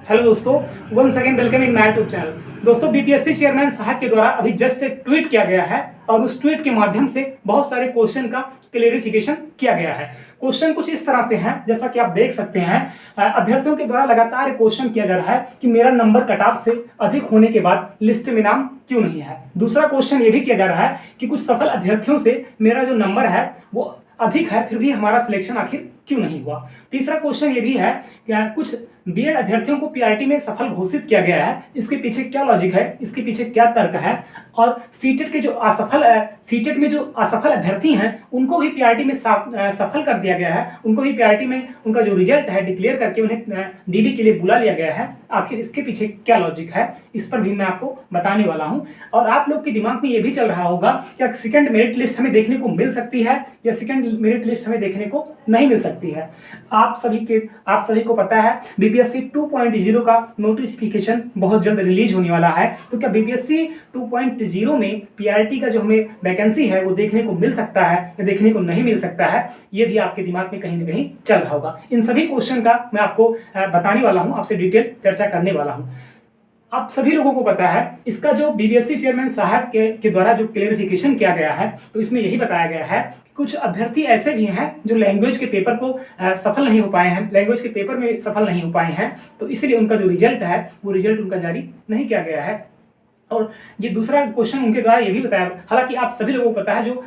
Hello दोस्तों, once again welcome in my YouTube channel. दोस्तों, BPSC chairman साहब के द्वारा अभी जस्ट एक ट्वीट किया गया है और उस ट्वीट के माध्यम से बहुत सारे क्वेश्चन का क्लेरिफिकेशन किया गया है। क्वेश्चन कुछ इस तरह से हैं, जैसा कि आप देख सकते हैं। अभ्यर्थियों के द्वारा लगातार क्वेश्चन किया जा रहा है कि मेरा नंबर कट ऑफ से अधिक होने के बाद लिस्ट में नाम क्यों नहीं है। दूसरा क्वेश्चन ये भी किया जा रहा है कि कुछ सफल अभ्यर्थियों से मेरा जो नंबर है वो अधिक है, फिर भी हमारा सिलेक्शन आखिर क्यों नहीं हुआ। तीसरा क्वेश्चन ये भी है कि कुछ बीएड अभ्यर्थियों को पीआरटी में सफल घोषित किया गया है, इसके पीछे क्या लॉजिक है, इसके पीछे क्या तर्क है। और सीटेट के जो सीटेट में जो असफल अभ्यर्थी हैं उनको भी पीआरटी में सफल कर दिया गया है, उनको भी पीआरटी में उनका जो रिजल्ट है डिक्लेयर करके उन्हें डीबी के लिए बुला लिया गया है। आखिर इसके पीछे क्या लॉजिक है, इस पर भी मैं आपको बताने वाला हूं। और आप लोग के दिमाग में ये भी चल रहा होगा कि सेकंड मेरिट लिस्ट हमें देखने को मिल सकती है या सेकंड मेरिट लिस्ट हमें देखने को नहीं मिल सकती है। आप सभी को पता है बीपीएससी 2.0 का नोटिफिकेशन बहुत जल्द रिलीज होने वाला है। तो क्या बीपीएससी 2.0 में पीआरटी का जो हमें वैकेंसी है वो देखने को मिल सकता है या देखने को नहीं मिल सकता है, ये भी आपके दिमाग में कहीं ना कहीं चल रहा होगा। इन सभी क्वेश्चन का मैं आपको बताने वाला हूं, आपसे डिटेल चर्चा करने वाला हूं। आप सभी लोगों को पता है इसका जो बीपीएससी चेयरमैन साहब के द्वारा जो क्लेरिफिकेशन किया गया है, तो इसमें यही बताया गया है कि कुछ अभ्यर्थी ऐसे भी हैं जो लैंग्वेज के पेपर को सफल नहीं हो पाए हैं, लैंग्वेज के पेपर में सफल नहीं हो पाए हैं, तो इसलिए उनका जो रिजल्ट है वो रिजल्ट उनका जारी नहीं किया गया है। और ये दूसरा क्वेश्चन उनके द्वारा ये भी बताया, हालांकि आप सभी लोगों को पता है जो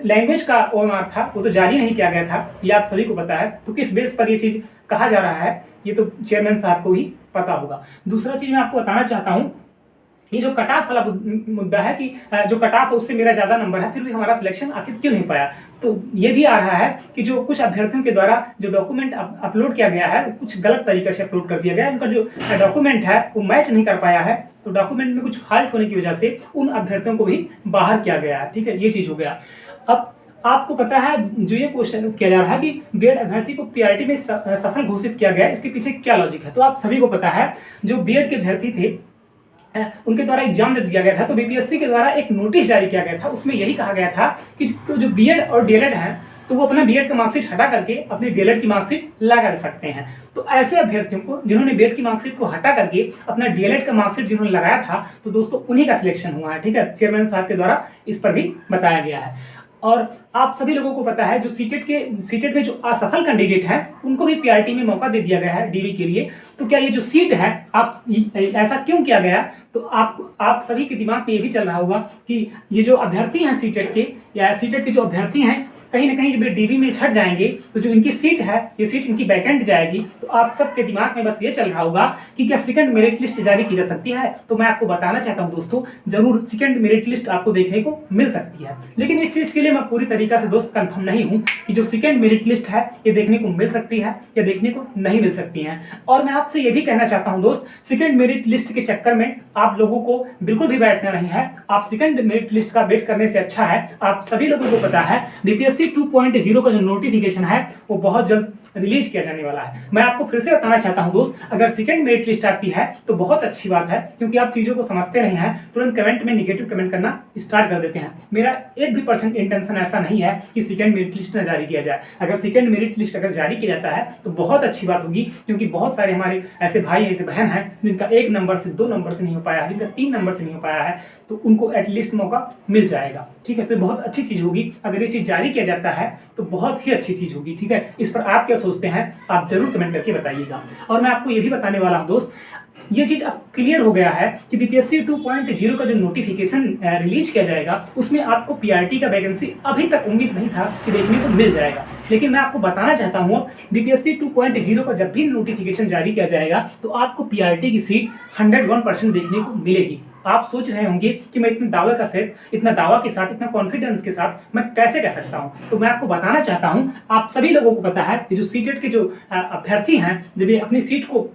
लैंग्वेज का ओएमआर था वो तो जारी नहीं किया गया था, ये आप सभी को पता है। तो किस बेस पर ये चीज कहा जा रहा है ये तो चेयरमैन साहब को ही पता होगा। दूसरा चीज मैं आपको बताना चाहता हूँ, ये जो कट ऑफ वाला मुद्दा है कि जो कट ऑफ है उससे मेरा ज्यादा नंबर है, फिर भी हमारा सिलेक्शन आखिर क्यों नहीं पाया। तो ये भी आ रहा है कि जो कुछ अभ्यर्थियों के द्वारा जो डॉक्यूमेंट अपलोड किया गया है कुछ गलत तरीके से अपलोड कर दिया गया है, उनका जो डॉक्यूमेंट है वो मैच नहीं कर पाया है, तो डॉक्यूमेंट में कुछ फॉल्ट होने की वजह से उन अभ्यर्थियों को भी बाहर किया गया है। ठीक है, ये चीज हो गया। अब आपको पता है जो ये क्वेश्चन किया जा रहा है कि बीएड अभ्यर्थी को पीआरटी में सफल घोषित किया गया, इसके पीछे क्या लॉजिक है। तो आप सभी को पता है जो बीएड के अभ्यर्थी थे उनके द्वारा एग्जाम जब दिया गया था तो बीपीएससी के द्वारा एक नोटिस जारी किया गया था, उसमें यही कहा गया था कि जो बीएड और डीएलएड है तो वो अपना बीएड का मार्कशीट हटा करके अपनी डीएलएड की मार्कशीट लगा सकते हैं। तो ऐसे अभ्यर्थियों को जिन्होंने बीएड की मार्कशीट को हटा करके अपना डीएलएड का मार्कशीट जिन्होंने लगाया था तो दोस्तों उन्हीं का सिलेक्शन हुआ है। ठीक है, चेयरमैन साहब के द्वारा इस पर भी बताया गया है। और आप सभी लोगों को पता है जो सीटेट में जो असफल कैंडिडेट हैं उनको भी पीआरटी में मौका दे दिया गया है डीवी के लिए। तो क्या ये जो सीट है आप ऐसा क्यों किया गया, तो आप सभी के दिमाग में ये भी चल रहा होगा कि ये जो अभ्यर्थी हैं सीटेट के जो अभ्यर्थी हैं कहीं ना कहीं जब डीबी में छट जाएंगे तो जो इनकी सीट है ये सीट इनकी वैकेंट जाएगी। तो आप सबके दिमाग में बस ये चल रहा होगा कि क्या सेकंड मेरिट लिस्ट जारी की जा सकती है। तो मैं आपको बताना चाहता हूं दोस्तों, जरूर सेकंड मेरिट लिस्ट आपको देखने को मिल सकती है, लेकिन इस चीज के लिए मैं पूरी तरीका से दोस्त कंफर्म नहीं हूं कि जो सेकंड मेरिट लिस्ट है ये देखने को मिल सकती है या देखने को नहीं मिल सकती है। और मैं आपसे ये भी कहना चाहता हूं दोस्त, सेकंड मेरिट लिस्ट के चक्कर में आप लोगों को बिल्कुल भी बैठना नहीं है। आप सेकंड मेरिट लिस्ट का वेट करने से अच्छा है, आप सभी लोगों को पता है बीपीएससी 2.0 का जो नोटिफिकेशन है वो बहुत जल्द रिलीज किया जाने वाला है। मैं आपको फिर से बताना चाहता हूं दोस्त, अगर सेकंड मेरिट लिस्ट आती है तो बहुत अच्छी बात है, क्योंकि आप चीजों को समझते नहीं हैं, तुरंत कमेंट में निगेटिव कमेंट करना स्टार्ट कर देते हैं। मेरा 1% इंटेंशन ऐसा नहीं है कि सेकंड मेरिट लिस्ट न जारी किया जाए। अगर सेकंड मेरिट लिस्ट अगर जारी किया जाता है तो बहुत अच्छी बात होगी, क्योंकि बहुत सारे हमारे ऐसे भाई ऐसे बहन हैं जिनका 1 नंबर से 2 नंबर से नहीं हो पाया है, जिनका 3 नंबर से नहीं हो पाया है, तो उनको एटलीस्ट मौका मिल जाएगा। ठीक है, तो बहुत अच्छी चीज होगी अगर ये चीज जारी किया जाता है, तो बहुत ही अच्छी चीज होगी। ठीक है, इस पर आप क्या सोचते हैं आप जरूर कमेंट करके बताइएगा। और मैं आपको ये भी बताने वाला हूं दोस्त, ये चीज अब क्लियर हो गया है कि बीपीएससी 2.0 का जो नोटिफिकेशन रिलीज किया जाएगा उसमें आपको पीआरटी का वैकेंसी अभी तक उम्मीद नहीं था कि देखने को मिल जाएगा, लेकिन मैं आपको बताना चाहता हूं बीपीएससी 2.0 का जब भी नोटिफिकेशन जारी किया जाएगा तो आपको पीआरटी की सीट 101% देखने को मिलेगी। आप सोच रहे होंगे कि मैं इतने इतना दावा के साथ, इतना कॉन्फिडेंस के साथ मैं कैसे कह सकता हूं, तो मैं आपको बताना चाहता हूं, आप सभी लोगों को पता है कि जो सीटेट के जो अभ्यर्थी हैं जब ये अपनी सीट को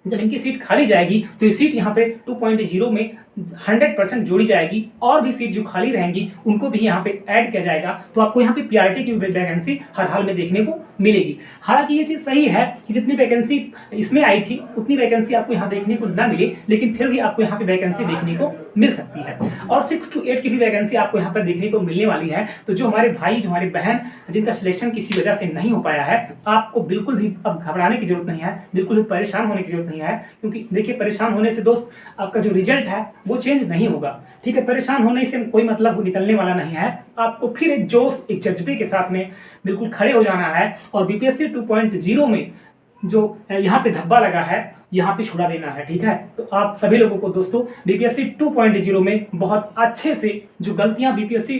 जब इनकी सीट खाली जाएगी तो ये सीट यहाँ पे 2.0 में 100% जोड़ी जाएगी और भी सीट जो खाली रहेंगी उनको भी यहाँ पे ऐड किया जाएगा। तो आपको यहाँ पे पीआरटी की वैकेंसी हर हाल में देखने को मिलेगी। हालांकि ये चीज़ सही है कि जितनी वैकेंसी इसमें आई थी उतनी वैकेंसी आपको यहाँ देखने को ना मिले, लेकिन फिर भी आपको यहाँ पे वैकेंसी देखने को मिल सकती है और 6 to 8 की भी वैकेंसी आपको यहाँ पर देखने को मिलने वाली है। तो जो हमारे भाई, जो हमारे बहन जिनका सिलेक्शन किसी वजह से नहीं हो पाया है, आपको बिल्कुल भी अब घबराने की जरूरत नहीं है, बिल्कुल भी परेशान होने की जरूरत नहीं है। क्योंकि देखिए, परेशान होने से दोस्त आपका जो रिजल्ट है वो चेंज नहीं होगा। ठीक है, परेशान होने से कोई मतलब निकलने वाला नहीं है। आपको फिर एक जोश, एक जज्बे के साथ में बिल्कुल खड़े हो जाना है और बीपीएससी 2.0 में जो यहाँ पे धब्बा लगा है यहाँ पे छुड़ा देना है। ठीक है, तो आप सभी लोगों को दोस्तों बीपीएससी 2.0 में बहुत अच्छे से जो गलतियां बीपीएससी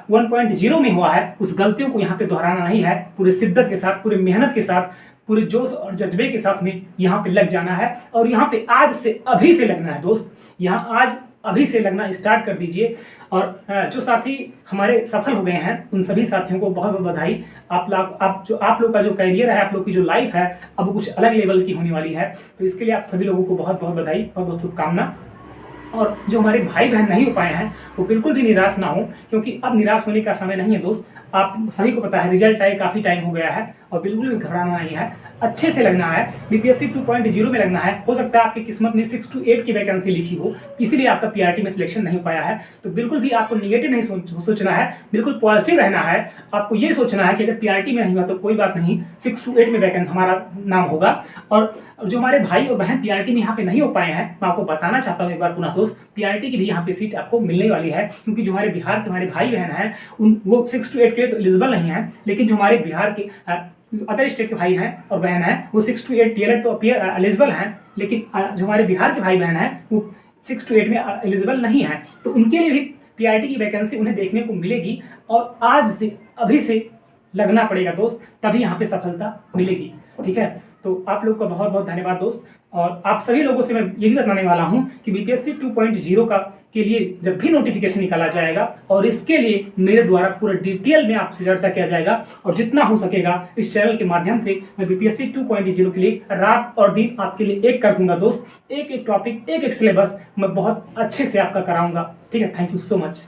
1.0 में हुआ है उस गलतियों को यहाँ पे दोहराना नहीं है। पूरे शिद्दत के साथ, पूरे मेहनत के साथ, पूरे जोश और जज्बे के साथ में यहाँ पे लग जाना है और यहाँ पे आज से, अभी से लगना है दोस्त। यहाँ आज अभी से लगना स्टार्ट कर दीजिए। और जो साथी हमारे सफल हो गए हैं उन सभी साथियों को बहुत बहुत बधाई। आप लोग का जो करियर है, आप लोग की जो लाइफ है अब कुछ अलग लेवल की होने वाली है। तो इसके लिए आप सभी लोगों को बहुत बहुत बधाई, बहुत बहुत शुभकामना। और जो हमारे भाई बहन नहीं हो पाए हैं वो बिल्कुल भी निराश ना हो, क्योंकि अब निराश होने का समय नहीं है दोस्त। आप सभी को पता है रिजल्ट आए काफ़ी टाइम हो गया है और बिल्कुल भी घबराना नहीं है, अच्छे से लगना है। बीपीएससी 2.0 में लगना है। हो सकता है आपकी किस्मत में 6 to 8 की वैकेंसी लिखी हो, इसीलिए आपका पीआरटी में सिलेक्शन नहीं हो पाया है। तो बिल्कुल भी आपको निगेटिव नहीं सोचना है, बिल्कुल पॉजिटिव रहना है। आपको ये सोचना है कि अगर पीआरटी में नहीं हुआ तो कोई बात नहीं, 6 to 8 में वैकेंसी हमारा नाम होगा। और जो हमारे भाई और बहन पीआरटी में यहाँ पे नहीं हो पाए हैं, मैं आपको बताना चाहता हूँ एक बार पुनः दोस्त, पीआरटी की भी यहाँ पे सीट आपको मिलने वाली है। क्योंकि जो हमारे बिहार के हमारे भाई बहन हैं वो 6 to 8 के लिए तो एलिजिबल नहीं है, लेकिन जो हमारे बिहार के अदर स्टेट के भाई हैं और बहन हैं वो 6 to 8 डीएलएड तो एलिजिबल हैं, लेकिन जो हमारे बिहार के भाई बहन हैं वो 6 to 8 में एलिजिबल नहीं है। तो उनके लिए भी पीआरटी की वैकेंसी उन्हें देखने को मिलेगी और आज से, अभी से लगना पड़ेगा दोस्त, तभी यहाँ पे सफलता मिलेगी। ठीक है, तो आप लोग का बहुत बहुत धन्यवाद दोस्त। और आप सभी लोगों से मैं यही बताने वाला हूं कि बीपीएससी 2.0 के लिए जब भी नोटिफिकेशन निकाला जाएगा और इसके लिए मेरे द्वारा पूरा डिटेल में आपसे चर्चा किया जाएगा और जितना हो सकेगा इस चैनल के माध्यम से मैं बीपीएससी 2.0 के लिए रात और दिन आपके लिए एक कर दूंगा दोस्त। एक एक टॉपिक, एक एक सिलेबस मैं बहुत अच्छे से आपका कराऊंगा। ठीक है, थैंक यू सो मच।